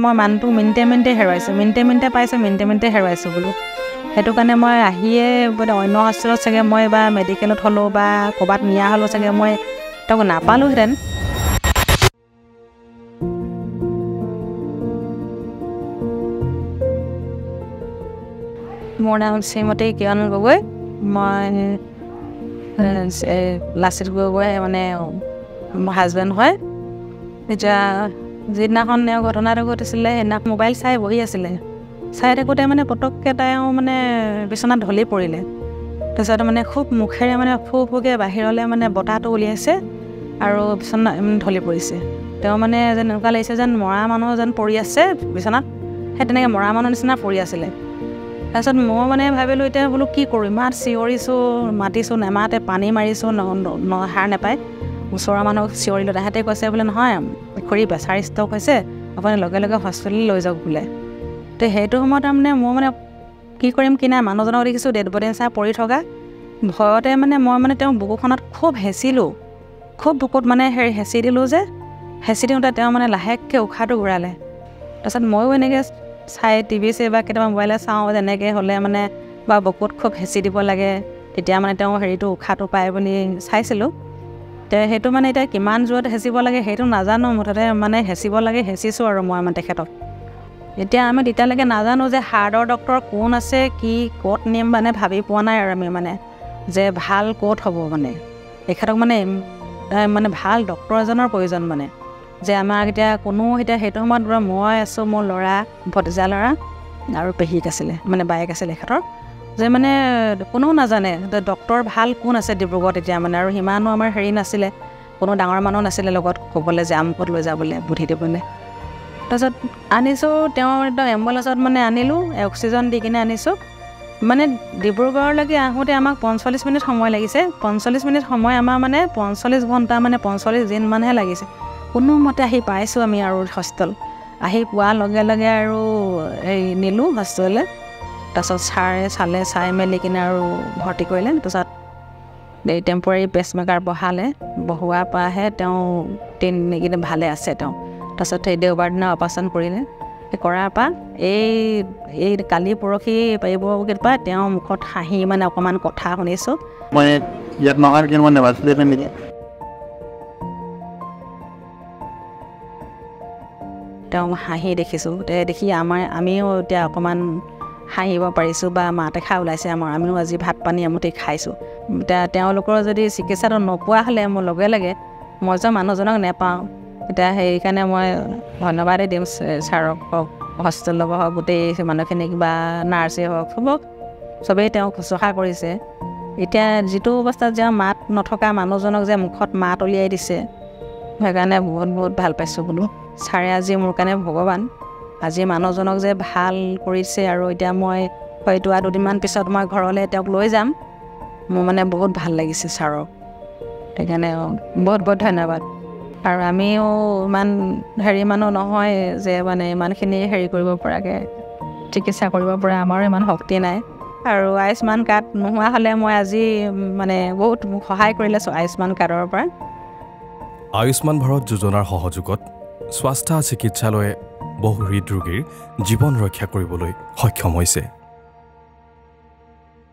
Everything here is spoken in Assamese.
মই মানুহটো মিনিটে হেৰুৱাইছোঁ মিনিটে হেৰুৱাইছোঁ বোলো সেইটো কাৰণে মই আহিয়ে অন্য হস্পিটেলত চাগে মই বা মেডিকেলত হ'লেও বা ক'ৰবাত নিয়া হ'লেও চাগে মই তেওঁক নাপালোঁহেঁতেন মোৰ নাম শ্ৰীমতী কিৰণ গগৈ মই লাচিত গগৈ মানে মোৰ হাজবেণ্ড হয় এতিয়া যিদিনাখন তেওঁ ঘটনাটো ঘটিছিলে সেইদিনা মোবাইল চাই বহি আছিলে চাই থাকোঁতে মানে পটককৈ তেওঁ মানে বিচনাত ঢলি পৰিলে তাৰপিছত মানে খুব মুখেৰে মানে ফুকৈ বাহিৰলৈ মানে বতাহটো উলিয়াইছে আৰু বিচনাত ঢলি পৰিছে তেওঁ মানে যেন এনেকুৱা লাগিছে যেন মৰা মানুহ যেন পৰি আছে বিচনাত সেই তেনেকৈ মৰা মানুহৰ নিচিনা পৰি আছিলে তাৰপিছত মই মানে ভাবিলোঁ এতিয়া বোলো কি কৰোঁ ইমান চিঞৰিছোঁ মাতিছোঁ নেমাতে পানী মাৰিছোঁ সাৰ নাপায় ওচৰৰ মানুহক চিঞৰিলোঁ তাহাঁতে কৈছে বোলে নহয় খুৰী প্ৰেছাৰ ষ্ট্ৰক হৈছে আপুনি লগে লগে হস্পিটেললৈ লৈ যাওক বোলে তো সেইটো সময়ত তাৰমানে মই মানে কি কৰিম কি নাই মানুহজনক দেখিছোঁ ডেড বডি নিচিনা পৰি থকা ভয়তে মানে মই মানে তেওঁ বুকুখনত খুব হেঁচিলোঁ খুব বুকুত মানে হেঁচি দিলোঁ যে হেঁচি দিওঁতে তেওঁ মানে লাহেকৈ উশাহটো ঘূৰালে তাৰপিছত ময়ো এনেকৈ চাই টিভি চাই বা কেতিয়াবা মোবাইলে চাওঁ যেনেকৈ হ'লে মানে বা বুকুত খুব হেঁচি দিব লাগে তেতিয়া মানে তেওঁ হেৰিটো উশাহটো পায় বুলি চাইছিলোঁ তে সেইটো মানে এতিয়া কিমান জোৰত হেঁচিব লাগে সেইটো নাজানো মুঠতে মানে হেঁচিব লাগে হেঁচিছোঁ আৰু মই মানে তেখেতক এতিয়া আমি তেতিয়ালৈকে নাজানো যে হাৰ্টৰ ডক্তৰ কোন আছে কি ক'ত নিম মানে ভাবি পোৱা নাই আৰু আমি মানে যে ভাল ক'ত হ'ব মানে তেখেতক মানে ভাল ডক্তৰ এজনৰ প্ৰয়োজন মানে যে আমাক এতিয়া কোনো এতিয়া সেইটো সময়ত মই আছোঁ মোৰ ল'ৰা ভতিজা ল'ৰা আৰু পেহীক আছিলে মানে বায়েক আছিলে তেখেতৰ যে মানে কোনেও নাজানে ডক্তৰ ভাল কোন আছে ডিব্ৰুগড়ত এতিয়া মানে আৰু সিমানো আমাৰ হেৰি নাছিলে কোনো ডাঙৰ মানুহ নাছিলে লগত ক'বলৈ যে আমুকত লৈ যাবলৈ বুদ্ধি দিবলৈ তাৰপিছত আনিছোঁ তেওঁ একদম এম্বুলেঞ্চত মানে আনিলোঁ অক্সিজেন দি কিনে আনিছোঁ মানে ডিব্ৰুগড়লৈকে আহোঁতে আমাক 45 মিনিট সময় লাগিছে 45 মিনিট সময় আমাৰ মানে 45 ঘণ্টা মানে 45 দিন মানহে লাগিছে কোনোমতে আহি পাইছোঁ আমি আৰু হস্পিটেল আহি পোৱাৰ লগে লগে আৰু এই নিলোঁ হস্পিটেললৈ তাৰপিছত ছাৰে চালে চাই মেলি কিনে আৰু ভৰ্তি কৰিলে তাৰপিছত এই টেম্পৰাৰী পেচমেকাৰ বহোৱাৰ পৰাহে তেওঁ কিনে ভালে আছে তেওঁ তাৰপিছত সেই দেওবাৰ দিনা অপাৰেশ্যন কৰিলে সেই কৰাৰ পৰা এই কালি পৰহি পাৰিব পৰা তেওঁ মুখত হাঁহি মানে অকণমান কথা শুনিছোঁ মই ইয়াত নহয় কিন্তু মই নেবাছিলে নেকি তেওঁ হাঁহি দেখিছোঁ দেখি আমিও এতিয়া অকণমান হাঁহিব পাৰিছোঁ বা মাত এষাৰ ওলাইছে আমিও আজি ভাত পানী এমুঠি খাইছোঁ এতিয়া তেওঁলোকৰ যদি চিকিৎসাটো নোপোৱা হ'লে মোৰ লগে লগে মই যে মানুহজনক নেপাওঁ এতিয়া সেইকাৰণে মই ধন্যবাদেই দিম ছাৰক হওক হস্পিটেলৰ হওক গোটেই মানুহখিনিক বা নাৰ্ছেই হওক চবেই তেওঁক শুশ্ৰূষা কৰিছে এতিয়া যিটো অৱস্থাত যে মাত নথকা মানুহজনক যে মুখত মাত উলিয়াই দিছে সেইকাৰণে বহুত ভাল পাইছোঁ বোলো ছাৰে আজি মোৰ কাৰণে ভগৱান আজি মানুহজনক যে ভাল কৰিছে আৰু এতিয়া মই হয়তো আৰু দুদিনমান পিছত মই ঘৰলৈ তেওঁক লৈ যাম মোৰ মানে বহুত ভাল লাগিছে ছাৰক সেইকাৰণে বহুত ধন্যবাদ আৰু আমিও ইমান হেৰি মানুহ নহয় যে মানে ইমানখিনি হেৰি কৰিব পৰাকৈ চিকিৎসা কৰিব পৰা আমাৰো ইমান শক্তি নাই আৰু আয়ুষ্মান কাৰ্ড নোহোৱা হ'লে মই আজি মানে বহুত মোক সহায় কৰিলে আয়ুষ্মান কাৰ্ডৰ পৰা আয়ুষ্মান ভাৰত যোজনাৰ সহযোগত স্বাস্থ্য চিকিৎসালয়ে বহু হৃদৰোগীৰ জীৱন ৰক্ষা কৰিবলৈ সক্ষম হৈছে।